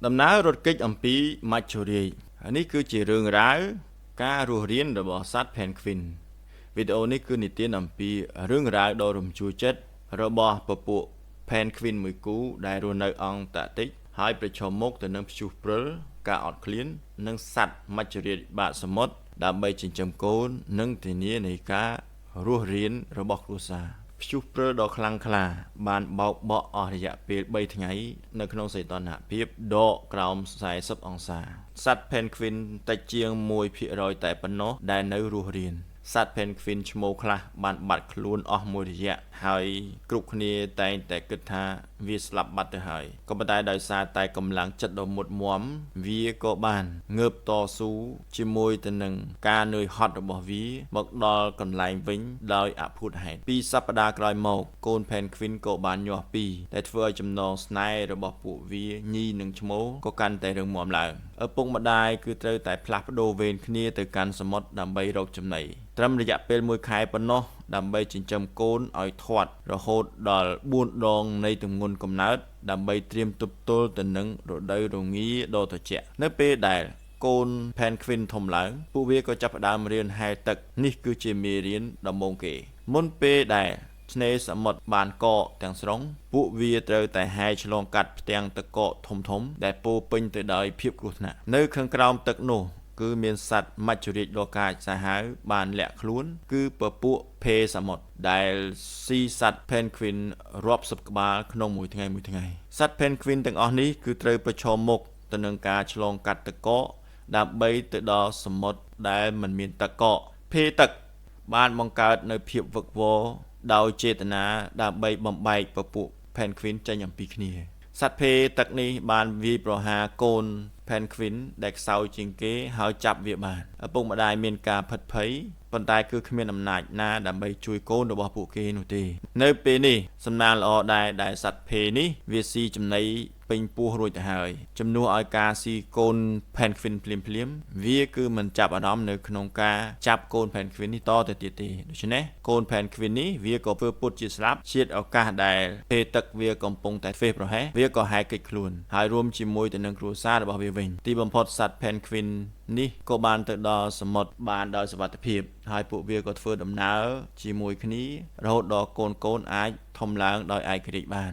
ដំណើររត់គេចអំពីមច្ចុរាជនេះគឺជារឿងរ៉ាវការរស់រានរបស់សត្វ Penguin វីដេអូនេះគឺនិទានអំពីរឿងរ៉ាវដ៏រំជួលចិត្តរបស់ពពួក Penguin មួយគូដែលរស់នៅអង់តាក់ទិកហើយប្រឈមមុខទៅនឹងព្យុះព្រិលការអត់ឃ្លាននិងសត្វមច្ចុរាជបាតសមុទ្រដើម្បីចិញ្ចឹមកូននិងធានានៃការរស់រានរបស់គ្រួសារព្យុះព្រិលដ៏ខ្លាំងក្លាបានបោកបក់អស់រយៈពេល3ថ្ងៃនៅក្នុងសីតុណ្ហភាពដកក្រោម40អង្សាសត្វ Penguin តិចជាង 1% តែប៉ុណ្ណោះដែលនៅរស់រានសត្វ Penguin ឈ្មោលខ្លះបានបាត់ខ្លួនអស់មួយរយៈហើយគ្រប់គ្នាតែងតែគិតថាវាស្លាប់បាត់ទៅហើយក៏ប៉ុន្តែដោយសារតែកម្លាំងចិត្តដ៏មុតមាំវាក៏បានងើបតស៊ូជាមួយទៅនឹងការនឿយហត់របស់វាមកដល់កន្លែងវិញដោយអភូតហេតុ2សប្តាហ៍ក្រោយមកកូន Penguin ក៏បានញាស់ពីដែលធ្វើឲ្យចំណងស្នេហ៍របស់ពួកវាញីនិងឈ្មោលក៏កាន់តែរឹងមាំឡើងឪពុកម្ដាយគឺត្រូវតែផ្លាស់ប្ដូរវេនគ្នាទៅកាន់សមុទ្រដើម្បីរកចំណីត្រឹមរយៈពេល1ខែប៉ុណ្ណោះដើម្បីចិញ្ចឹមកូនឲ្យធាត់រហូតដល់4ដងនៃទម្ងន់កំណើតដើម្បីត្រៀមទប់ទល់ទៅនឹងរដូវរងាដ៏ត្រជាក់នៅពេលដែលកូន Penguin ធំឡើងពួកវាក៏ចាប់ផ្ដើមរៀនហែលទឹកនេះគឺជាមេរៀនដំបូងគេមុនពេលដែលឆ្នេរសមុទ្របានកកទាំងស្រុងពួកវាត្រូវតែហែលឆ្លងកាត់ផ្ទាំងទឹកកកធំៗដែលពោពេញទៅដោយភាពគ្រោះថ្នាក់នៅខាងក្រោមទឹកនោះគឺមានសត្វមច្ចុរាជដ៏កាចសាហាវបានលាក់ខ្លួនគឺពពួកភេសមុទ្រដែលស៊ីសត្វ Penguin រាប់សិបក្បាលក្នុងមួយថ្ងៃសត្វ Penguin ទាំងអស់នេះគឺត្រូវប្រឈមមុខទៅនឹងការឆ្លងកាត់ទឹកកកដើម្បីទៅដល់សមុទ្រដែលមិនមានទឹកកកភេទឹកបានបង្កើតនៅភាពវឹកវរដោយចេតនាដើម្បីបំបែកពពួក Penguin ចេញអំពីគ្នាសត្វភេទឹកនេះបានវាយប្រហារកូន Penguin ដែលខ្សោយជាងគេហើយចាប់វាបានឪពុកម្ដាយមានការភិតភ័យប៉ុន្តែគឺគ្មានអំណាចណាដើម្បីជួយកូនរបស់ពួកគេនោះទេនៅពេលនេះសំណាងល្អដែលសត្វភេនេះវាស៊ីចំណីពេញពោះរួចទៅហើយជំនួសឲ្យការស៊ីកូន Penguin ភ្លាមវាគឺមិនចាប់អារម្មណ៍នៅក្នុងការចាប់កូន Penguin នេះតទៅទៀតទេដូច្នេះកូន Penguin នេះវាក៏ធ្វើពុតជាស្លាប់ជាតិឱកាសដែលភេទឹកវាកំពុងតែធ្វេសប្រហែសវាក៏ហែកកិច្ចខ្លួនហើយរួមជាមួយទៅនឹងគ្រួសាររបស់វាវិញទីបំផុតសត្វ Penguin នេះក៏បានទៅដល់សមុទ្របានដោយសុវត្ថិភាពហើយពួកវាក៏ធ្វើដំណើរជាមួយគ្នារហូតដល់កូនអាចធំឡើងដោយឯករាជ្យបាន